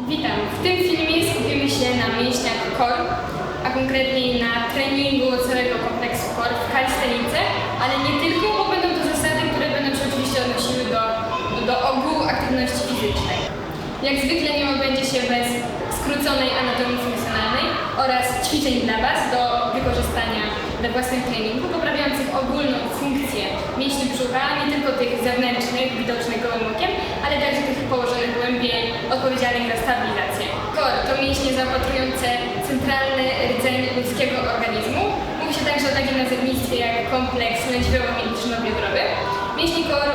Witam! W tym filmie skupimy się na mięśniach core, a konkretniej na treningu całego kompleksu core w kalistenice, ale nie tylko, bo będą to zasady, które będą się oczywiście odnosiły do ogółu aktywności fizycznej. Jak zwykle nie odbędzie się bez skróconej anatomii funkcjonalnej oraz ćwiczeń dla Was do wykorzystania we własnym treningu, poprawiających ogólną funkcję mięśni brzucha, nie tylko tych zewnętrznych, widocznych gołym okiem, ale także tych położonych głębiej, odpowiedzialnych za stabilizację. Core to mięśnie zaopatrujące centralny rdzeń ludzkiego organizmu. Mówi się także o takim nazewnictwie jak kompleks lędźwiowo-mięśniowo-biodrowy. Mięśnie core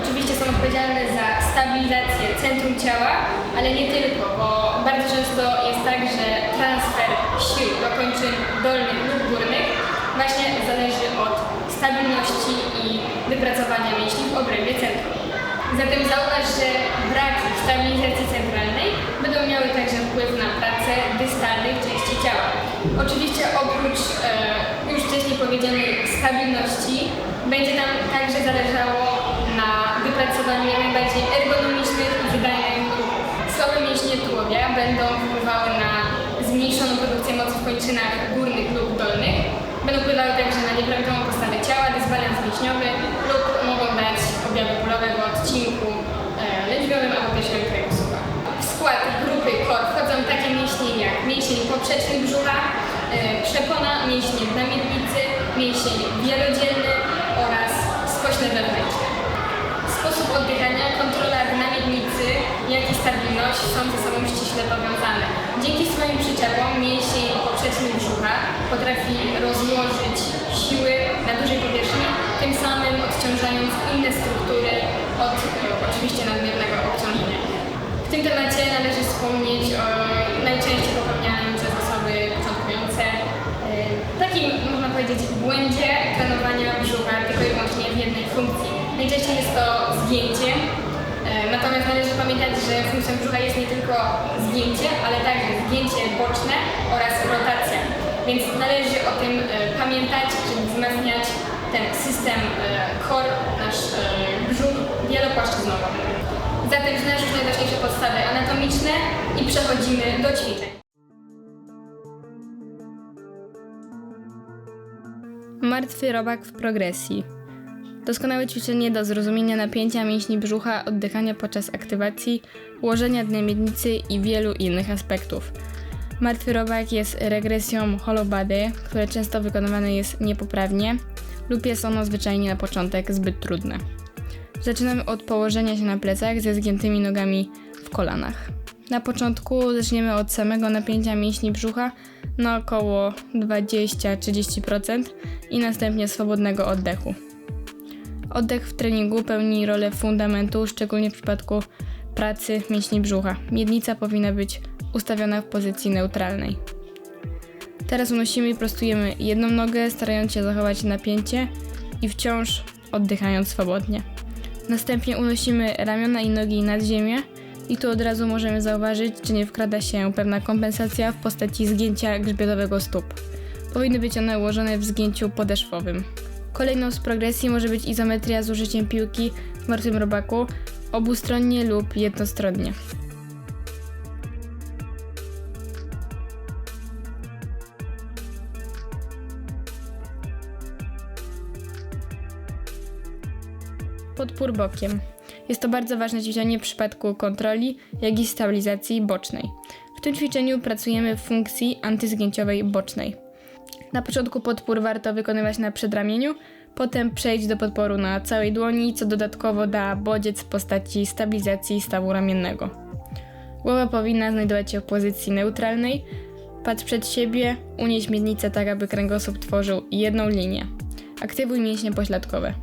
oczywiście są odpowiedzialne za stabilizację centrum ciała, ale nie tylko, bo bardzo często jest tak, że transfer sił do kończyn dolnych lub górnych właśnie zależy od stabilności i wypracowania mięśni w obrębie centrum. Zatem zauważ, że braki stabilizacji centralnej będą miały także wpływ na pracę dystalnych części ciała. Oczywiście oprócz już wcześniej powiedzianej stabilności będzie nam także zależało na wypracowaniu jak najbardziej ergonomicznych i wydajnych ruchów. Słabe mięśnie tułowia będą wpływały na zmniejszoną produkcję mocy w kończynach górnych lub dolnych. Będą wpływały także na nieprawidłową postawę ciała, dysbalans mięśniowy lub mogą dać objawy bólowe w odcinku lędźwiowym albo piersiowym kręgosłupa. W skład grupy core wchodzą takie mięśnie jak mięsień poprzeczny brzucha, przepona, mięśnie na miednicy, mięsień wielodzielny oraz skośne wewnętrzne. Sposób oddychania, kontrola na miednicy, jak i stabilność są ze sobą ściśle powiązane. Dzięki swoim przyczepom mięsień poprzeczny brzucha potrafi rozłożyć siły na dużej powierzchni, tym samym odciążając inne struktury od oczywiście nadmiernego obciążenia. W tym temacie należy wspomnieć o najczęściej popełnianym przez osoby początkujące takim, można powiedzieć, błędzie trenowania brzucha tylko i wyłącznie w jednej funkcji. Najczęściej jest to zgięcie, natomiast należy pamiętać, że funkcją brzucha jest nie tylko zgięcie, ale także zgięcie boczne oraz rotacja. Więc należy o tym pamiętać, żeby wzmacniać ten system core, nasz brzuch wielopłaszczyznowo. Zatem znasz już najważniejsze podstawy anatomiczne i przechodzimy do ćwiczeń. Martwy robak w progresji. Doskonałe ćwiczenie do zrozumienia napięcia mięśni brzucha, oddychania podczas aktywacji, ułożenia dna miednicy i wielu innych aspektów. Martwy robak jest regresją hollow body, które często wykonywane jest niepoprawnie lub jest ono zwyczajnie na początek zbyt trudne. Zaczynamy od położenia się na plecach ze zgiętymi nogami w kolanach. Na początku zaczniemy od samego napięcia mięśni brzucha na około 20-30% i następnie swobodnego oddechu. Oddech w treningu pełni rolę fundamentu, szczególnie w przypadku pracy mięśni brzucha. Miednica powinna być ustawiona w pozycji neutralnej. Teraz unosimy i prostujemy jedną nogę, starając się zachować napięcie i wciąż oddychając swobodnie. Następnie unosimy ramiona i nogi nad ziemię i tu od razu możemy zauważyć, czy nie wkrada się pewna kompensacja w postaci zgięcia grzbietowego stóp. Powinny być one ułożone w zgięciu podeszwowym. Kolejną z progresji może być izometria z użyciem piłki w martwym robaku obustronnie lub jednostronnie. Podpór bokiem. Jest to bardzo ważne ćwiczenie w przypadku kontroli, jak i stabilizacji bocznej. W tym ćwiczeniu pracujemy w funkcji antyzgięciowej bocznej. Na początku podpór warto wykonywać na przedramieniu, potem przejść do podporu na całej dłoni, co dodatkowo da bodziec w postaci stabilizacji stawu ramiennego. Głowa powinna znajdować się w pozycji neutralnej. Patrz przed siebie, unieś miednicę tak, aby kręgosłup tworzył jedną linię. Aktywuj mięśnie pośladkowe.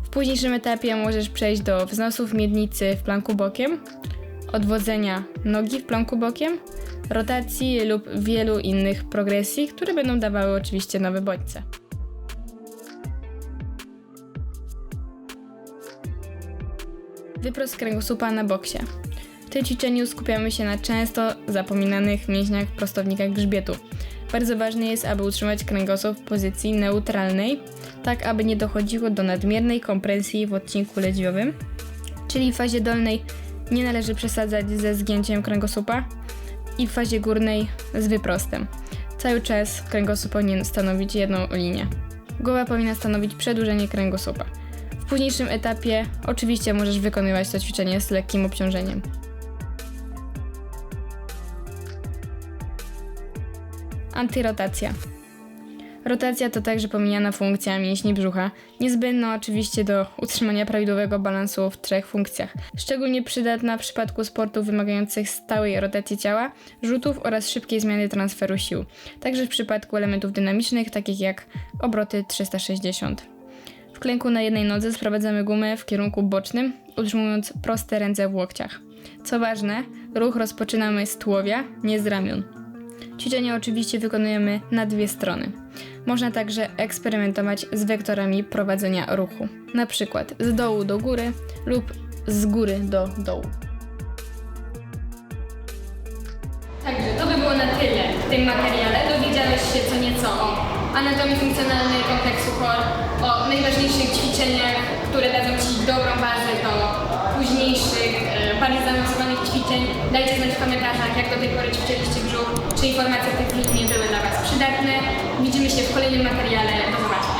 W późniejszym etapie możesz przejść do wznosów miednicy w planku bokiem, odwodzenia nogi w planku bokiem, rotacji lub wielu innych progresji, które będą dawały oczywiście nowe bodźce. Wyprost kręgosłupa na boksie. W tym ćwiczeniu skupiamy się na często zapominanych mięśniach w prostownikach grzbietu. Bardzo ważne jest, aby utrzymać kręgosłup w pozycji neutralnej, tak aby nie dochodziło do nadmiernej kompresji w odcinku lędźwiowym, czyli w fazie dolnej Nie należy przesadzać ze zgięciem kręgosłupa i w fazie górnej z wyprostem. Cały czas kręgosłup powinien stanowić jedną linię. Głowa powinna stanowić przedłużenie kręgosłupa. W późniejszym etapie oczywiście możesz wykonywać to ćwiczenie z lekkim obciążeniem. Antyrotacja. Rotacja to także pomijana funkcja mięśni brzucha, niezbędna oczywiście do utrzymania prawidłowego balansu w 3 funkcjach. Szczególnie przydatna w przypadku sportów wymagających stałej rotacji ciała, rzutów oraz szybkiej zmiany transferu sił. Także w przypadku elementów dynamicznych, takich jak obroty 360. W klęku na jednej nodze sprowadzamy gumę w kierunku bocznym, utrzymując proste ręce w łokciach. Co ważne, ruch rozpoczynamy z tułowia, nie z ramion. Ćwiczenie oczywiście wykonujemy na 2 strony. Można także eksperymentować z wektorami prowadzenia ruchu, na przykład z dołu do góry lub z góry do dołu. Także to by było na tyle w tym materiale. Dowiedziałeś się co nieco o anatomii funkcjonalnej kompleksu core, o najważniejszych ćwiczeniach, które dadzą Ci dobrą bazę do późniejszych, bardziej zaawansowanych ćwiczeń. Dajcie znać w komentarzach, jak do tej pory ćwiczyliście brzuch, czy informacje w tych filmie były dla Was przydatne. Widzimy się w kolejnym materiale. Do zobaczenia.